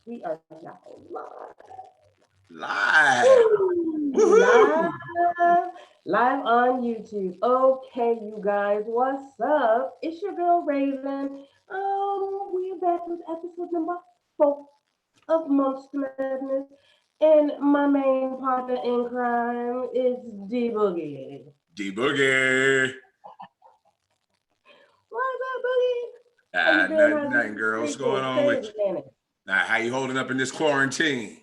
We are now live. Live. Woo! Woohoo! Live on YouTube. Okay, you guys, what's up? It's your girl Raven. We are back with episode number 4 of Monster Madness, and my main partner in crime is D Boogie. Dbugi. What's up, Boogie? How you been? Nothing, How's your nothing, girl. What's going weekend? on with Crazy, you? man. How you holding up in this quarantine?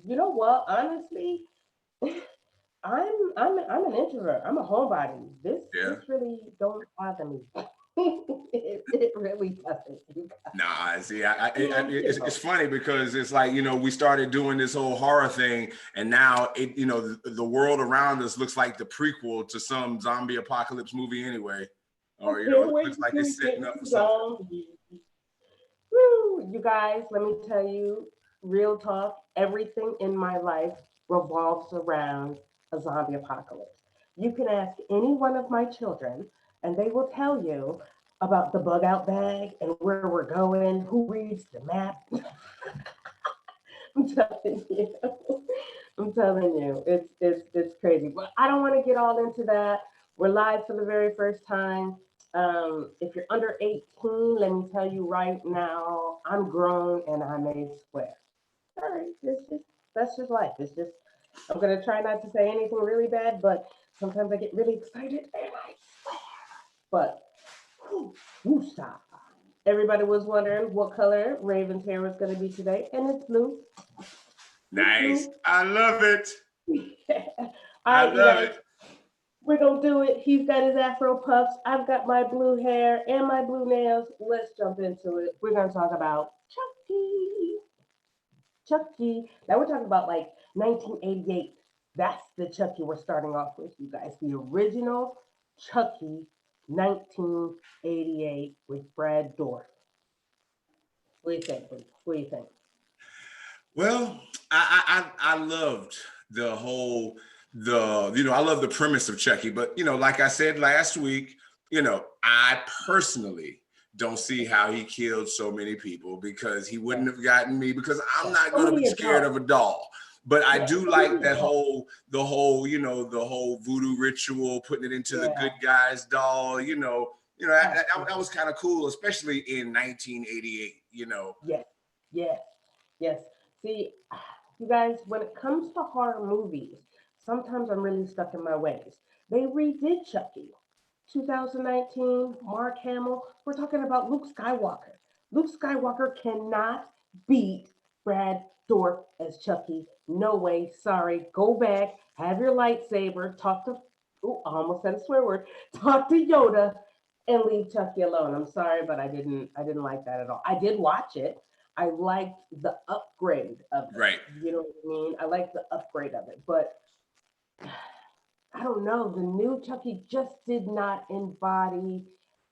You know what? Honestly, I'm an introvert. I'm a homebody. This Yeah. really don't bother me. it really doesn't. You Nah, see, it's know. funny because it's like, we started doing this whole horror thing, and now the world around us looks like the prequel to some zombie apocalypse movie anyway. I Or, can't it wait looks like to it's get setting up for something. zombies. Woo! You guys, let me tell you, real talk. Everything in my life revolves around a zombie apocalypse. You can ask any one of my children, and they will tell you about the bug out bag and where we're going, who reads the map. I'm telling you. I'm telling you, it's crazy. But I don't want to get all into that. We're live for the very first time. If you're under 18, let me tell you right now, I'm grown and I may swear. All right, that's just life. It's just I'm gonna try not to say anything really bad, but sometimes I get really excited and I swear. But woosah. Everybody was wondering what color Raven's hair was gonna be today, and it's blue. It's Nice. blue. I love it. All I right, you love guys, it. we're gonna do it. He's got his afro puffs. I've got my blue hair and my blue nails. Let's jump into it. We're gonna talk about Chucky. Chucky. Now we're talking about like 1988. That's the Chucky we're starting off with, you guys. The original Chucky, 1988 with Brad Dorff. What do you think? What do you think? Well, I loved the whole I love the premise of Chucky, but like I said last week, I personally don't see how he killed so many people because he Yeah, wouldn't have gotten me because I'm yeah. not So gonna be many scared of adults. a doll. But I Yeah, do so like many that adults. the whole voodoo ritual, putting it into the Yeah, good guys doll, that absolutely. was kind of cool, especially in 1988, Yes, yes, yes. See, you guys, when it comes to horror movies, sometimes I'm really stuck in my ways. They redid Chucky. 2019, Mark Hamill. We're talking about Luke Skywalker. Luke Skywalker cannot beat Brad Dorff as Chucky. No way. Sorry. Go back, have your lightsaber, talk to, ooh, I almost said a swear word, talk to Yoda and leave Chucky alone. I'm sorry, but I didn't like that at all. I did watch it. I liked the upgrade of it. Right. You know what I mean? I liked the upgrade of it, but I don't know. The new Chucky just did not embody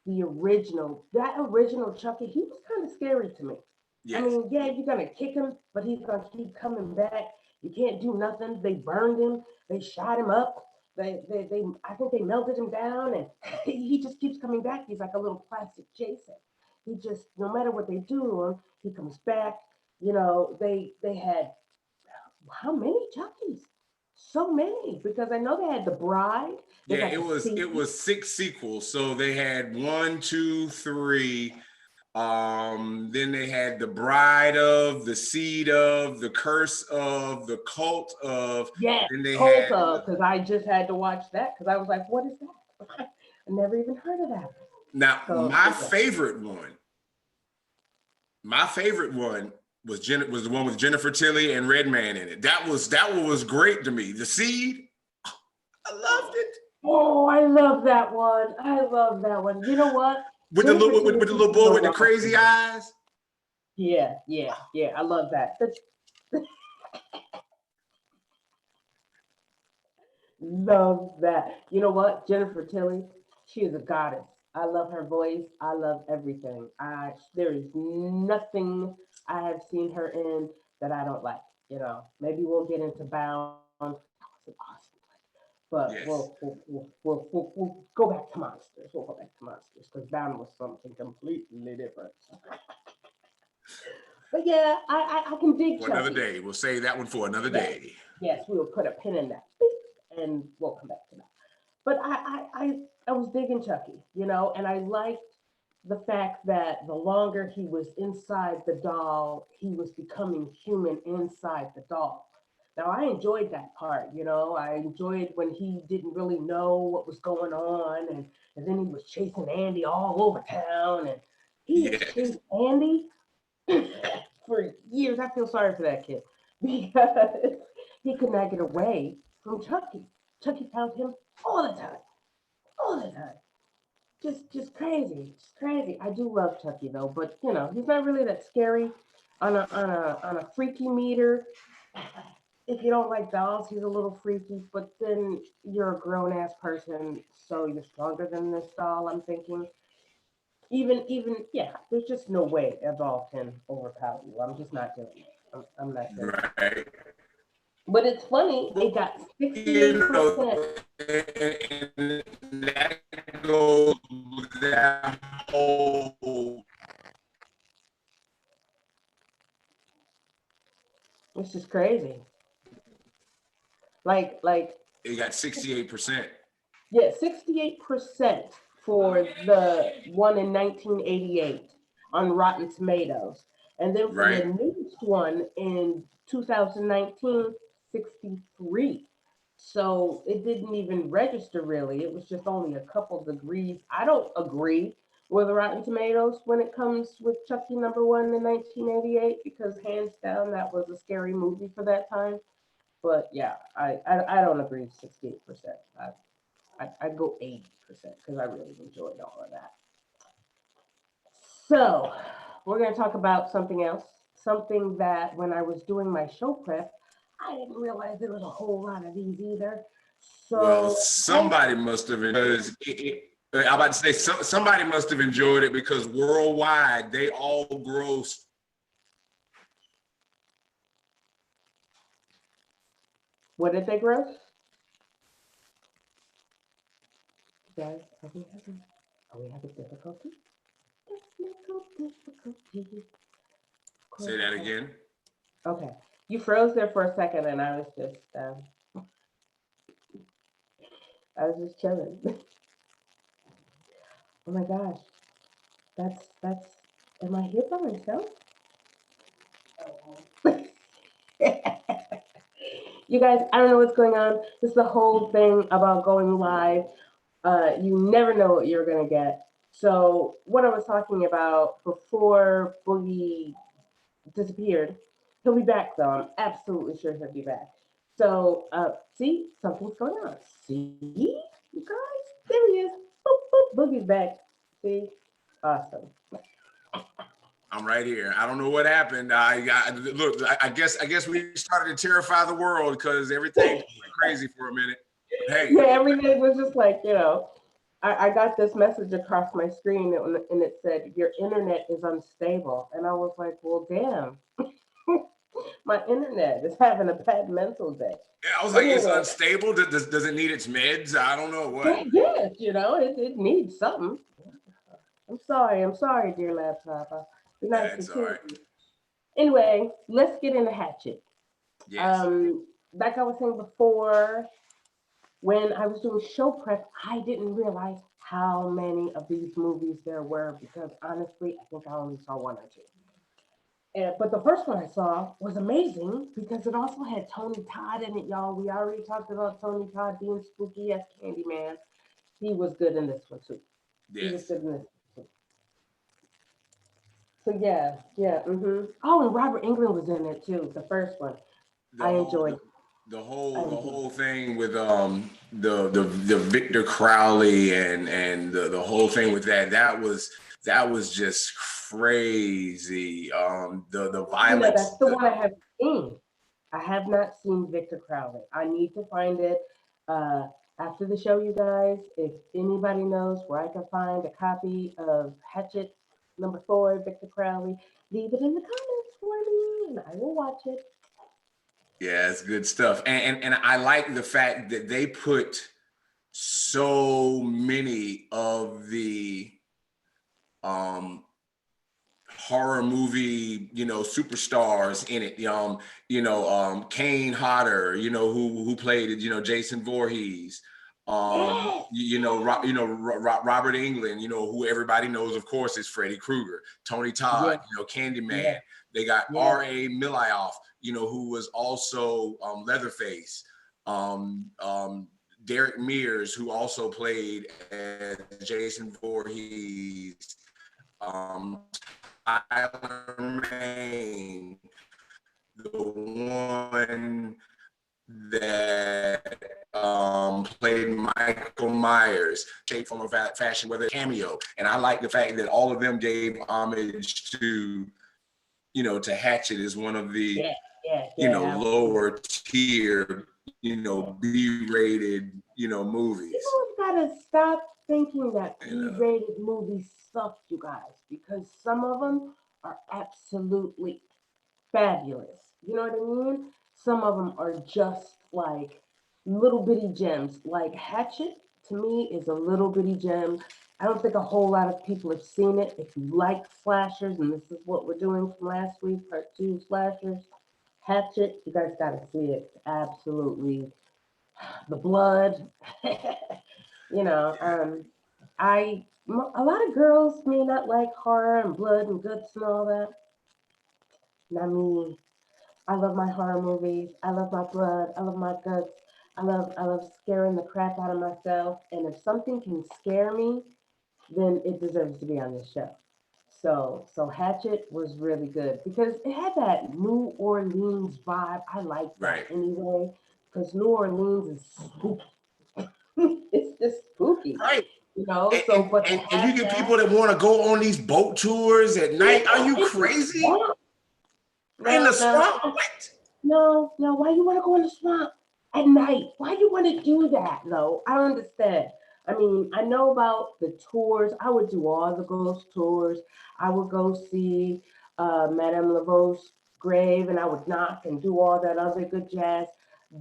the original. That original Chucky, he was kind of scary to me. I Yes. mean, yeah, you're gonna kick him, but he's gonna keep coming back. You can't do nothing. They burned him. They shot him up. They I think they melted him down, and he just keeps coming back. He's like a little plastic Jason. He just, no matter what they do to him, he comes back. They had how many Chuckies? So many because I know they had the bride. They Yeah, got it the was seed. it was six sequels. So they had one, two, three. Then they had the Bride of, the Seed of, the Curse of, the Cult of. Yes, Then they cult had of, because I just had to watch that because I was like, what is that? I never even heard of that. now So yeah. My favorite one was the one with Jennifer Tilly and Redman in it. That one was great to me. The Seed, I loved it. Oh, I love that one. I love that one. You know what? With the Jennifer little Tilly with the keeps little me boy with the around for crazy me. eyes. Yeah, yeah, yeah. I love that. Love that. You know what? Jennifer Tilly, she is a goddess. I love her voice. I love everything. There is nothing I have seen her in that I don't like. Maybe we'll get into Bound. That was an awesome one. But Yes. we'll go back to Monsters. We'll go back to Monsters because Bound was something completely different. But yeah, I can dig For another Chucky. day. We'll save that one for another Yes, day. yes, we will put a pin in that, beep, and we'll come back to that. But I was digging Chucky, you know, and I liked the fact that the longer he was inside the doll, he was becoming human inside the doll. Now I enjoyed that part, you know. I enjoyed when he didn't really know what was going on, and then he was chasing Andy all over town, and he has Yes. chased Andy for years. I feel sorry for that kid because he could not get away from Chucky. Chucky found him all the time, all the time. Just crazy, just crazy. I do love Chucky though, but you know he's not really that scary on a freaky meter. If you don't like dolls, he's a little freaky. But then you're a grown ass person, so you're stronger than this doll. I'm thinking. Even yeah, there's just no way a doll can overpower you. I'm just not doing it. I'm not doing it. Right. But it's funny, it Well, got you know, 68%. and that goes with that whole. It's just crazy. Like It got 68%. yeah, 68% for the one in 1988 on Rotten Tomatoes. And then for the Right. newest one in 2019, 63. So it didn't even register really. It was just only a couple degrees. I don't agree with Rotten Tomatoes when it comes with Chucky number one in 1988 because hands down that was a scary movie for that time. But yeah, I don't agree with 68%. I'd go 80% because I really enjoyed all of that. So, we're going to talk about something else. Something that when I was doing my show prep, I didn't realize there was a whole lot of these either. Well, So, I, somebody must have, because I'm about to say somebody must have enjoyed it because worldwide they all grossed. what did they gross? Guys, are we having difficulty? Technical difficulty. Of Say course, that I have. again. Okay. You froze there for a second and I was just chilling. Oh my gosh. That's am I here by myself? You guys, I don't know what's going on. This is the whole thing about going live. You never know what you're gonna get. So what I was talking about before Boogie disappeared, he'll be back though. I'm absolutely sure he'll be back. So see, something's going on. See, you guys, there he is. Boop, boop, Boogie's back. See, awesome. I'm right here. I don't know what happened. I look. I guess we started to terrify the world because everything went crazy for a minute. But hey, Yeah, everything was just like, I got this message across my screen and it said, your internet is unstable. And I was like, well, damn, my internet is having a bad mental day. I was But like, it's anyway, unstable. Does it need its meds? I don't know what. yes, it needs something. I'm sorry, dear laptop. I'll be nice and That's all kill right. you. Anyway, let's get into Hatchet. Yes. Like I was saying before, when I was doing show prep, I didn't realize how many of these movies there were because honestly, I think I only saw one or two. But the first one I saw was amazing because it also had Tony Todd in it, y'all. We already talked about Tony Todd being spooky as Candyman. He was good in this one too. He was Yes. good in this one too. So yeah, yeah. Oh, and Robert England was in it too. The first one, The I whole enjoyed. the I whole the enjoyed. whole thing with the Victor Crowley and the whole thing with that was just crazy. The That's violence. the one I have seen. I have not seen Victor Crowley. I need to find it uh, after the show, you guys. If anybody knows where I can find a copy of Hatchet number four, Victor Crowley, leave it in the comments for me, and I will watch it. Yeah, it's good stuff. And I like the fact that they put so many of the um horror movie, superstars in it. Kane Hodder, who played, Jason Voorhees. Yes, Robert Englund, who everybody knows, of course, is Freddy Krueger. Tony Todd, yes, Candyman. yes, They got yes. R.A. Milioff, who was also Leatherface. Derek Mears, who also played as Jason Voorhees. Tyler Mane, the one that played Michael Myers, shape, form, or fashion, whether it's cameo. And I like the fact that all of them gave homage to Hatchet as one of the, Yeah, yeah, yeah, absolutely. lower tier, Yeah. B-rated, People movies. have got to stop thinking that And B-rated movies suck, you guys, because some of them are absolutely fabulous. You know what I mean? Some of them are just like little bitty gems. Like Hatchet, to me, is a little bitty gem. I don't think a whole lot of people have seen it. If you like slashers, and this is what we're doing from last week, part two slashers, Hatchet, you guys got to see it. It's absolutely the blood. you know, um, a lot of girls may not like horror and blood and guts and all that. Not me. I love my horror movies. I love my blood. I love my guts. I love scaring the crap out of myself. And if something can scare me, then it deserves to be on this show. So Hatchet was really good because it had that New Orleans vibe. I like that right, anyway because New Orleans is spooky. it's just spooky, right. you know. And, So, and, but to and, and you have get that, people that want to go on these boat tours at night. Are yeah, you in the crazy? swamp. In the No, no, swamp? What? no, no. Why you want to go in the swamp at night? Why you want to do that though? I don't understand. I mean, I know about the tours. I would do all the ghost tours. I would go see Madame Laveau's grave, and I would knock and do all that other good jazz.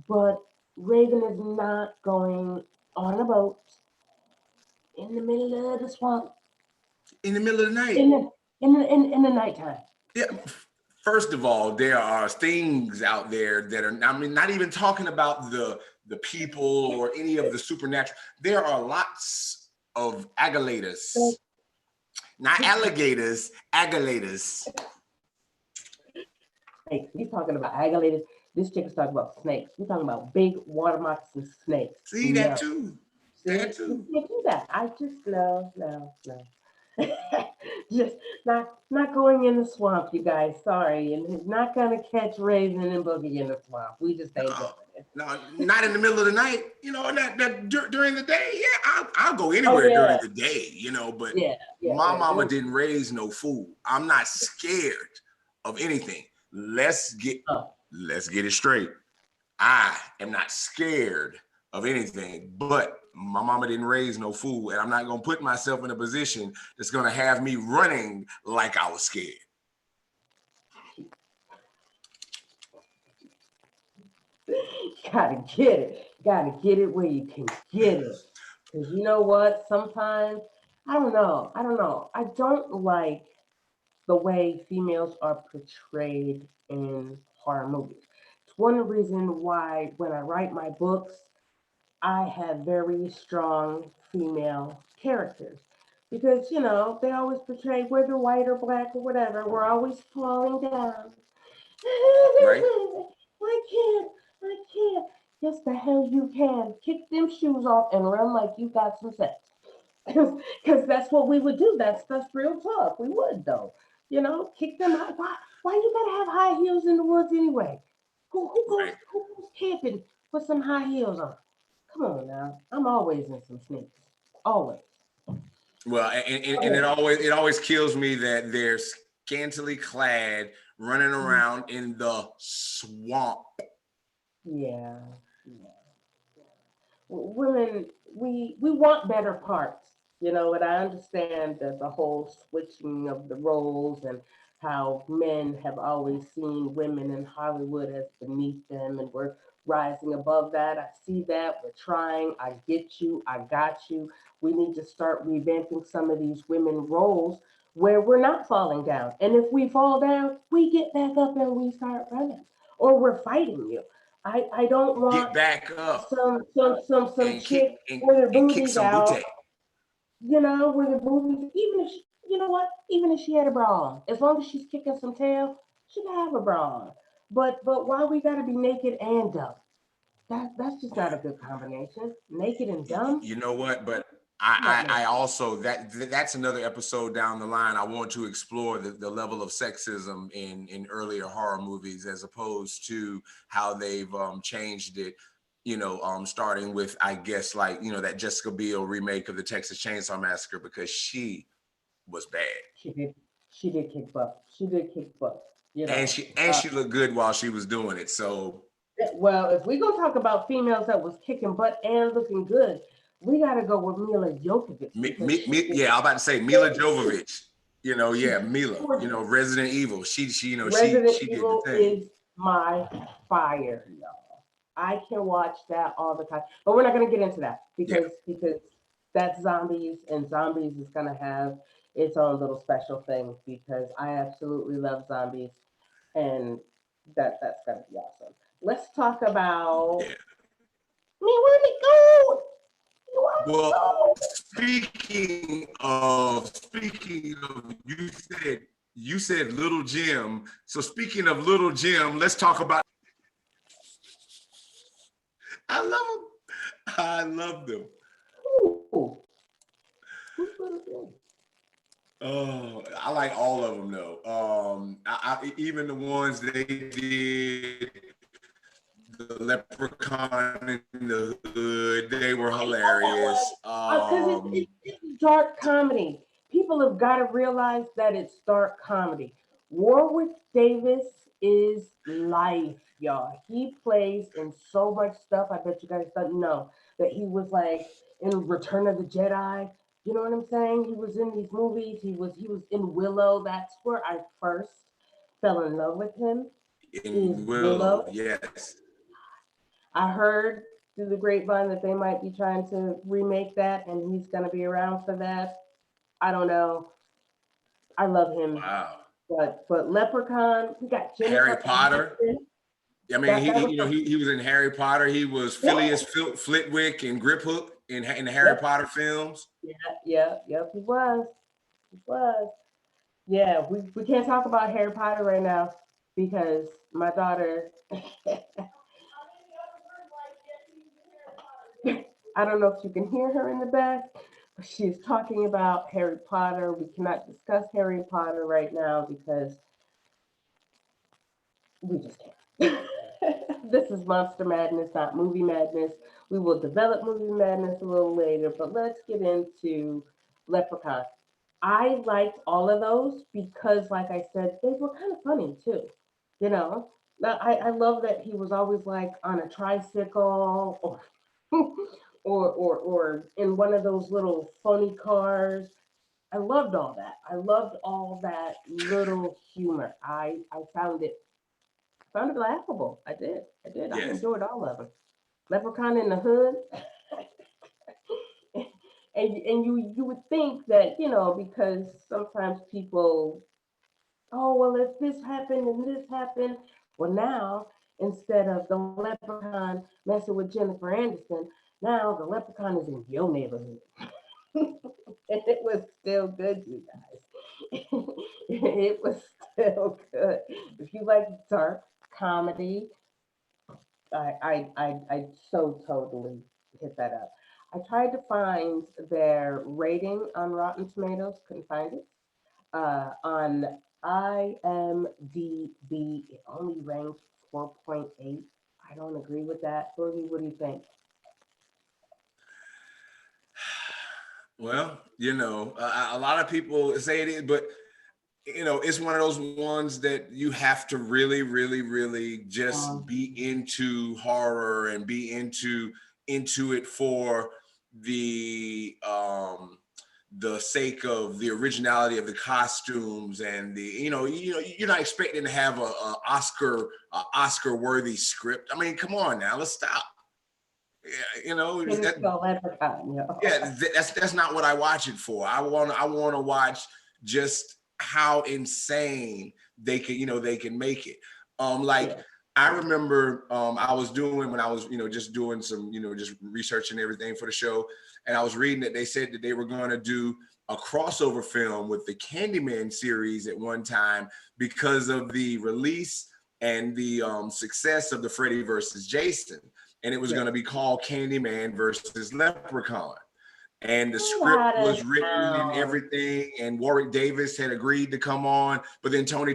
But Raven is not going on a boat in the middle of the swamp In the middle of the night. in the nighttime. Yeah. First of all, there are things out there that are, I mean, not even talking about the people or any of the supernatural. There are lots of So, alligators, not alligators, alligators. snakes. We talking about alligators. This chick is talking about snakes. We're talking about big water moccasin snakes. See that No. too. That See, we too. can't do that. I just no, no, no. just not going in the swamp, you guys. Sorry, and not gonna catch Raven and Boogie in the swamp. We just ain't doing No, it. no, not in the middle of the night. During the day, yeah, I'll go Oh anywhere during yeah, the day. But yeah, yeah, my yeah. mama didn't raise no fool. I'm not scared of anything. Oh, Let's get it straight. I am not scared of anything, but my mama didn't raise no fool, and I'm not gonna put myself in a position that's gonna have me running like I was scared. gotta get it. Gotta get it where you can get it. Cause you know what? Sometimes I don't know. I don't know. I don't like the way females are portrayed in horror movies. It's one reason why when I write my books, I have very strong female characters. Because, they always portray whether white or black or whatever, we're always falling down. Right? I can't, I can't. Yes, the hell you can. Kick them shoes off and run like you got some sense. Because that's what we would do. That's real talk. We would though. Kick them out. Why you gotta have high heels in the woods anyway? Right. Who goes camping with some high heels on? Come on now. I'm always in some sneakers. Always. Well, and Always. it always kills me that they're scantily clad, running Mhm. around in the swamp. Yeah. Yeah. Women, we want better parts, and I understand the whole switching of the roles and how men have always seen women in Hollywood as beneath them, and we're rising above that. I see that. We're trying. I get you. I got you. We need to start revamping some of these women roles where we're not falling down. And if we fall down, we get back up and we start running, or we're fighting you. I don't Get want back up some and kick chick with her and kick booties some booty. out, with her booties. Even if she, you know what, even if she had a bra on, as long as she's kicking some tail, she can have a bra on. But why we gotta be naked and dumb? That's just not a good combination. Naked and dumb. You know what? But Not I naked. also that's another episode down the line. I want to explore the level of sexism in earlier horror movies as opposed to how they've changed it. Starting with, I guess, like, that Jessica Biel remake of the Texas Chainsaw Massacre, because she was bad. She did. She did kick butt. She did kick butt. You And know. she looked good while she was doing it. So Well, if we gonna talk about females that was kicking butt and looking good, we gotta go with Mila Jokovic because yeah, I'm about to say Mila Jovovich. she's Yeah, Mila. gorgeous. Resident Evil. Resident She did the Evil thing. is my fire, y'all. I can watch that all the time. But we're not gonna get into that Yeah. because that's zombies, and zombies is gonna have its own little special thing because I absolutely love zombies, and that's gonna be awesome. Let's talk about Yeah. me. Where'd it go? You want to Well, go? speaking of, you said Little Jim. So speaking of Little Jim, let's talk about. I love him. I love them. Ooh, who's Little Jim? Oh, I like all of them though. Even the ones they did, the Leprechaun in the Hood, they were I love that hilarious. one because it's dark comedy. People have got to realize that it's dark comedy. Warwick Davis is life, y'all. He plays in so much stuff. I bet you guys don't know that he was like in Return of the Jedi. You know what I'm saying? He was in these movies. He was in Willow. That's where I first fell in love with him. Is In Willow, Willow. yes. I heard through the grapevine that they might be trying to remake that, and he's going to be around for that. I don't know. I love him, Wow. but Leprechaun. We got Harry Jennifer Potter. Aniston. I mean, That was he was in Harry Potter. He was yeah, Phileas Flitwick and Grip Hook in the Harry yep, Potter films. yeah, yeah, yep. He was, he was. Yeah, we can't talk about Harry Potter right now because my daughter. I don't know if you can hear her in the back, but she's talking about Harry Potter. We cannot discuss Harry Potter right now because we just can't. This is Monster Madness, not Movie Madness. We will develop Movie Madness a little later, but let's get into Leprechaun. I liked all of those because, like I said, they were kind of funny too. You know, I love that he was always like on a tricycle or in one of those little funny cars. I loved all that. I loved all that little humor. I found it laughable. I did. I did. I Yes. enjoyed all of them. Leprechaun in the Hood. And you would think that, because sometimes people, oh well, if this happened and this happened, well now instead of the leprechaun messing with Jennifer Anderson, now the leprechaun is in your neighborhood. And it was still good, you guys. It was still good. If you like dark comedy, I so totally hit that up. I tried to find their rating on Rotten Tomatoes, couldn't find it. On IMDb, it only ranked 4.8. I don't agree with that. Boogie, what do you think? Well, a lot of people say it is, but it's one of those ones that you have to really, really, really just Um, be into horror and be into it for the sake of the originality of the costumes and you're not expecting to have a Oscar worthy script. I mean, come on now, let's stop. Yeah, couldn't spell leprechaun, yo. that's not what I watch it for. I want to watch just how insane they can, they can make it. Like Yeah. I remember I was doing when I was, just doing some, just researching everything for the show, and I was reading that they said that they were going to do a crossover film with the Candyman series at one time because of the release and the success of the Freddy versus Jason, and it was going Yes. to be called Candyman versus Leprechaun. And the Get script out of was written and town. everything, and Warwick Davis had agreed to come on, but then Tony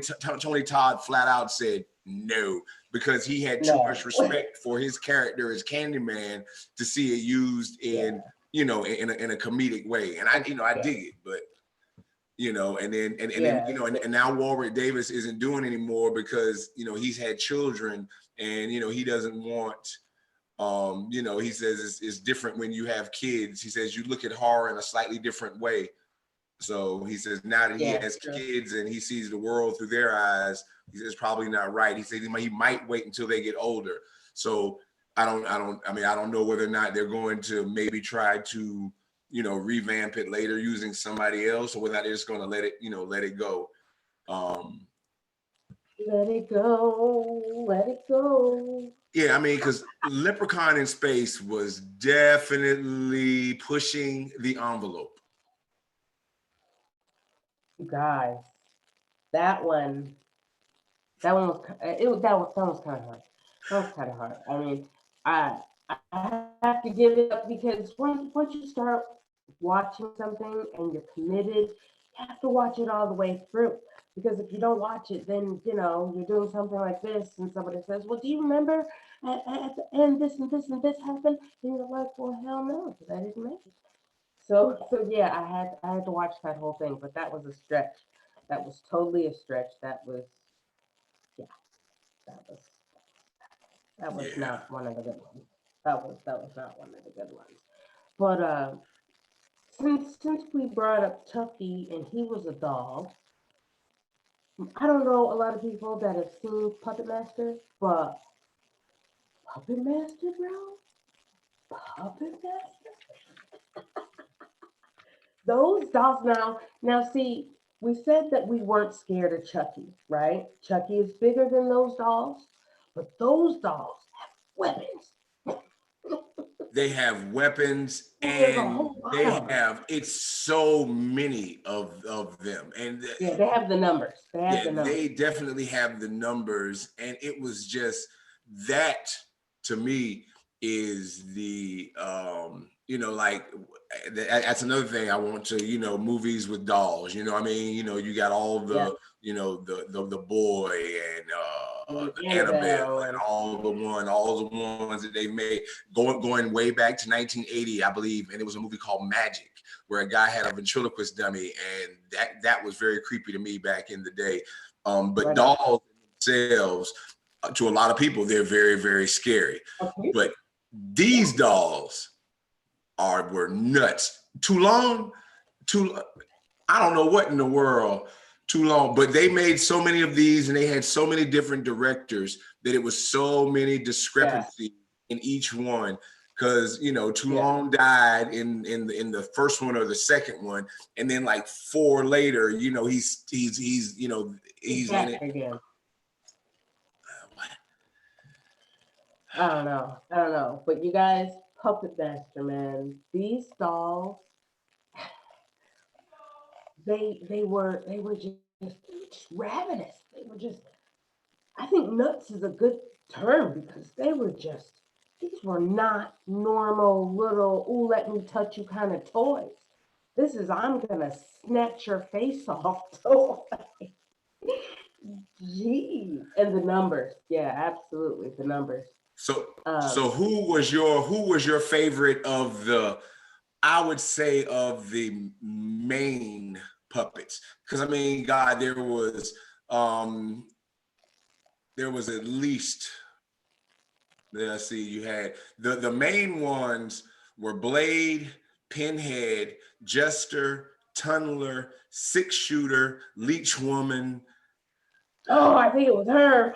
Todd flat out said no because he had too much No. respect for his character as Candyman to see it used Yeah. in in a comedic way. And I Yeah. dig it, but and then Yeah. and now Warwick Davis isn't doing anymore because he's had children, and he doesn't want he says it's different when you have kids. He says you look at horror in a slightly different way. So he says now that he Yeah. has True. kids and he sees the world through their eyes, he says it's probably not right. He says he might wait until they get older. So I don't know whether or not they're going to maybe try to, revamp it later using somebody else, or whether they're just going to let it go. Um, Let it go. Let it go. Yeah, I mean, because Leprechaun in Space was definitely pushing the envelope. You guys, that one, that one was that was kind of hard. That was kind of hard. I mean, I have to give it up because once you start watching something and you're committed, you have to watch it all the way through. Because if you don't watch it, then you're doing something like this, and somebody says, "Well, do you remember at the end this and this happened?" And you're like, "Well, hell no, because I didn't make it." So yeah, I had to watch that whole thing, but that was a stretch. That was totally a stretch. Yeah, that was that was Yeah. not one of the good ones. That was not one of the good ones. But since we brought up Chucky and he was a doll, I don't know a lot of people that have seen Puppet Master, but Puppet Master, bro, Puppet Master, those dolls. Now, see, we said that we weren't scared of Chucky, right? Chucky is bigger than those dolls, but those dolls have weapons. They have weapons, And there's a and whole lot they of them. have it's so many of them, and Yeah, they have the numbers. They have yeah, the they numbers. definitely have the numbers, and it was just that to me is the like that's another thing I want to movies with dolls. I mean, you got all Yeah, the the boy and and the Annabelle Annabelle and and all the ones that they made going way back to 1980, I believe, and it was a movie called Magic where a guy had a ventriloquist dummy, and that was very creepy to me back in the day. But right on. dolls themselves, to a lot of people, they're very, very scary. Okay. But Yeah. these dolls were nuts. Too long, too. I don't know what in the world. Too long, but they made so many of these, and they had so many different directors that it was so many Yeah. discrepancies in each one. Because Too Yeah. Long died in the first one or the second one, and then like four later, He's he's in back it. again. I don't know. But you guys, Puppet Master, man, these dolls, they were just ravenous. They were just, I think nuts is a good term because these were not normal little, ooh, let me touch you kind of toys. This is, I'm gonna snatch your face off toy. Jeez. And the numbers. Yeah, absolutely. The numbers. So Um, so who was your favorite of the, I would say, of the main puppets? Because I mean, God, um there was at least, let's see, you had the main ones were Blade, Pinhead, Jester, Tunneler, Six Shooter, Leech Woman. oh, I think it was her.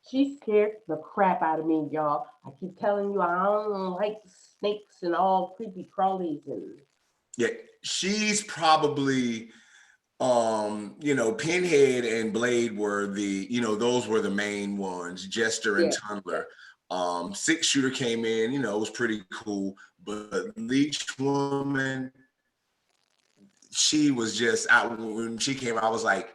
She scared the crap out of me, y'all. I keep telling you, I don't like snakes and all creepy crawlies and Yeah, she's probably Pinhead and Blade were those were the main ones. Jester and Yeah. Tunnler. Six Shooter came in, it was pretty cool. But Leech Woman, she was just out when she came. I was like,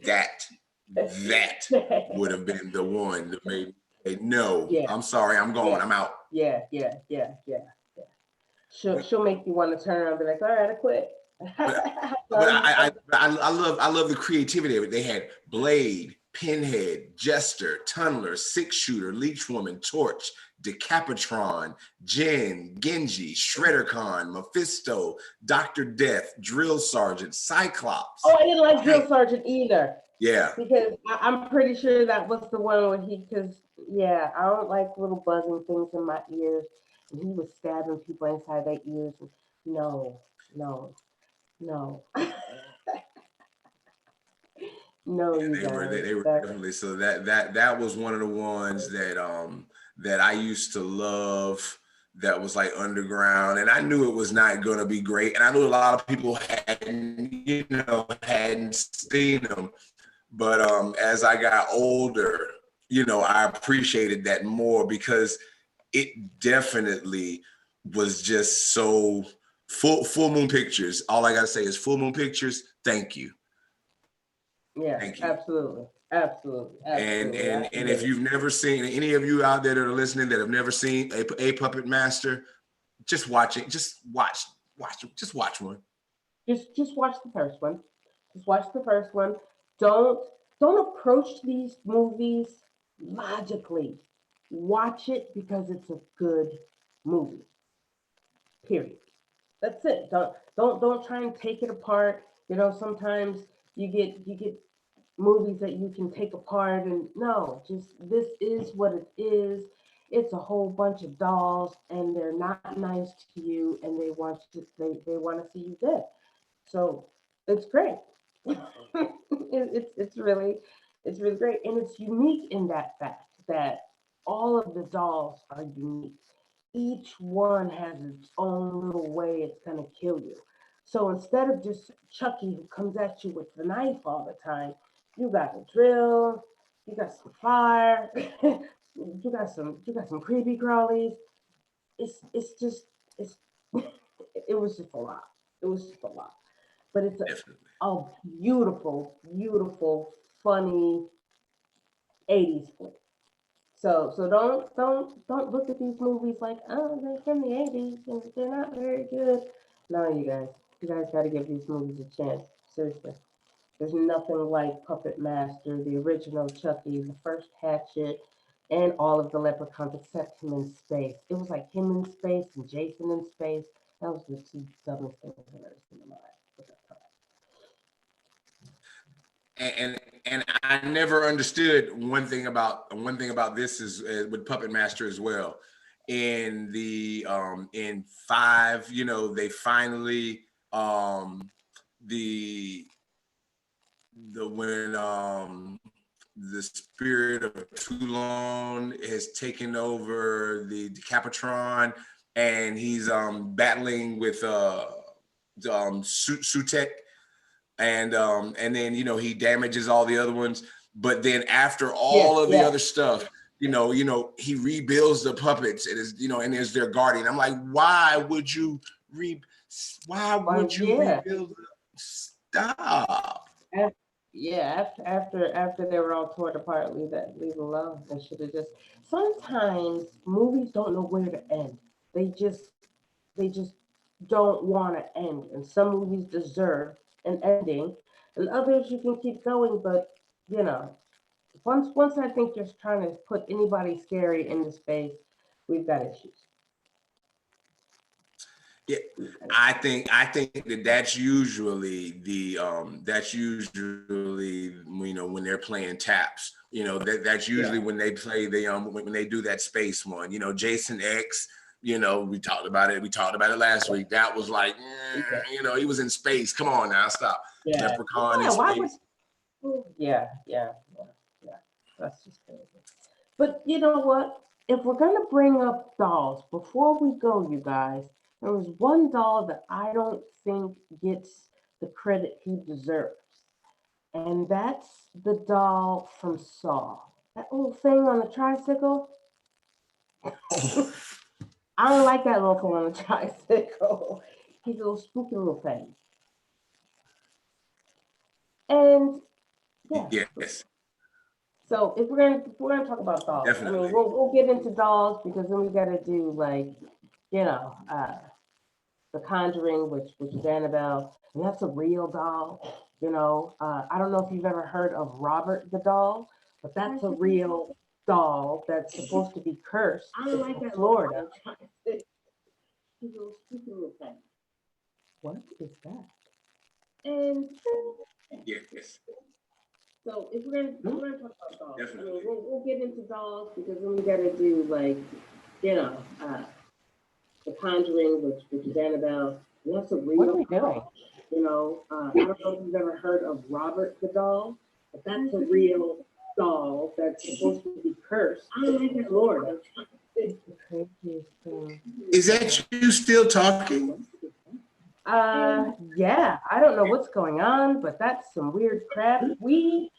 that that would have been the one that made me say, no, Yeah. I'm sorry, I'm Yeah. going, I'm out. Yeah. Yeah. Yeah. Yeah. Yeah. She'll make you want to turn around and be like, all right, I quit. But but Done. I love the creativity of it. They had Blade, Pinhead, Jester, Tunneler, Six Shooter, Leech Woman, Torch, Decapitron, Jin, Genji, Shredder Khan, Mephisto, Doctor Death, Drill Sergeant, Oh, Cyclops. I didn't like Hey, Drill Sergeant either yeah, because I'm pretty sure that was the one where because yeah, I don't like little buzzing things in my ears, and he was stabbing people inside their ears. And no, no, no, no, you guys. they were That definitely so that was one of the ones that I used to love. That was like underground, and I knew it was not going to be great, and I knew a lot of people hadn't seen them, but as I got older, I appreciated that more because it definitely was just so Full Moon Pictures. All I gotta say is Full Moon Pictures. Thank you. yeah, Thank you. absolutely, absolutely, And absolutely. and I and get if it. you've never seen, any of you out there that are listening that have never seen a Puppet Master, just watch it. Just watch one. Just watch the first one. Just watch the first one. Don't don't approach these movies logically. Watch it because it's a good movie. Period. That's it. Don't try and take it apart. Sometimes you get movies that you can take apart and no, just this is what it is. It's a whole bunch of dolls and they're not nice to you and they want to see you dead. So it's great. It's really great, and it's unique in that fact that all of the dolls are unique. Each one has its own little way it's gonna kill you. So instead of just Chucky who comes at you with the knife all the time, you got a drill, you got some fire, you got some creepy crawlies. It's it was just a lot. It was just a lot, but it's Definitely. a beautiful, beautiful, funny 80s flick. So don't look at these movies like, oh, they're from the 80s and they're not very good. No, you guys got to give these movies a chance. Seriously, there's nothing like Puppet Master, the original Chucky, the first Hatchet, and all of the Leprechauns except him in space. It was like him in space and Jason in space. That was the two dumbest things I've ever seen in my life. And I never understood one thing about this is with Puppet Master as well. In five, they finally the when the spirit of Toulon has taken over the Decapitron, and he's battling with Sutek, and then he damages all the other ones. But then after Yeah, all of the yeah. other stuff, he rebuilds the puppets and and is their guardian. I'm like, re why Well, would you yeah. rebuild? Stop. Af- yeah, after they were all torn apart, leave it alone. They should have just. Sometimes movies don't know where to end. They just don't want to end, and some movies deserve an ending, and others you can keep going. But you know, once I think you're trying to put anybody scary into space, we've got issues. Yeah, We've got I think that's usually when they're playing taps. That's usually Yeah, when they play when they do that space one. Jason X. We talked about it. We talked about it last yeah, week. That was like, yeah, he was in space. Come on now, stop. yeah. Leprechaun in Yeah, why would? space. Yeah, yeah, yeah, yeah. That's just crazy. But you know what? If we're gonna bring up dolls, before we go, you guys, There was one doll that I don't think gets the credit he deserves, and that's the doll from Saw. That little thing on the tricycle. Oh, I don't like that little thing on the tricycle. He's a little spooky little thing. And yeah, yes, so if we're gonna talk about dolls, I mean definitely. we'll get into dolls because then we gotta do like, you know, the Conjuring, which is Annabelle, and that's a real doll. I don't know if you've ever heard of Robert the doll, but that's a real doll that's supposed to be cursed in Florida. He's a little spooky little thing. What is that? And Yes, so if we're gonna talk about dolls, I mean definitely. we'll get into dolls because then we gotta do like, you know, the Conjuring, which is Annabelle. And that's a real. What are we doing? I don't know if you've ever heard of Robert the doll, but that's a real doll that's supposed to be cursed in Florida. It's the craziest thing. Is that you still talking? Yeah, I don't know what's going on, but that's some weird crap. We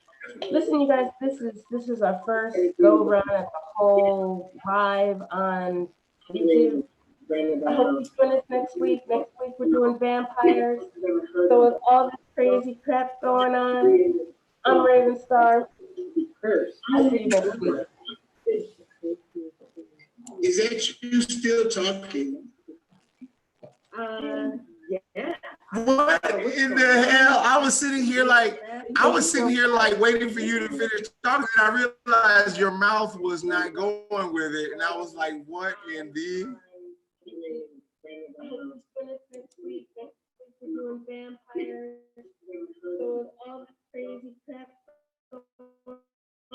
listen, you guys. This is our first go run at the whole live on YouTube. I hope you join us next week. Next week we're doing vampires. So with all this crazy crap going on, I'm Raven Starr. I'll see you next week. Is that you still talking? Yeah. What in the hell? I was sitting here like waiting for you to finish talking, and I realized your mouth was not going with it, and I was like, what in the? Next week we're doing vampires. So with all this crazy crap going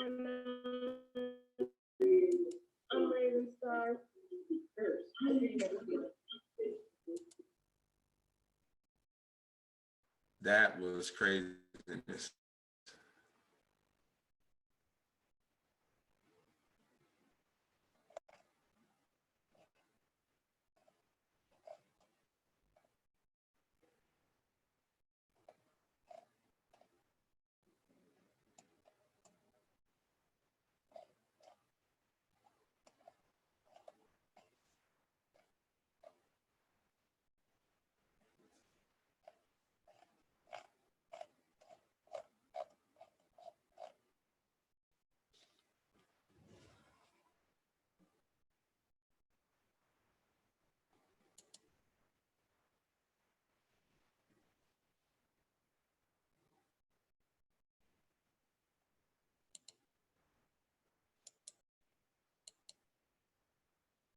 on, I'm Raven Starr. I'll see you next week. That was crazy.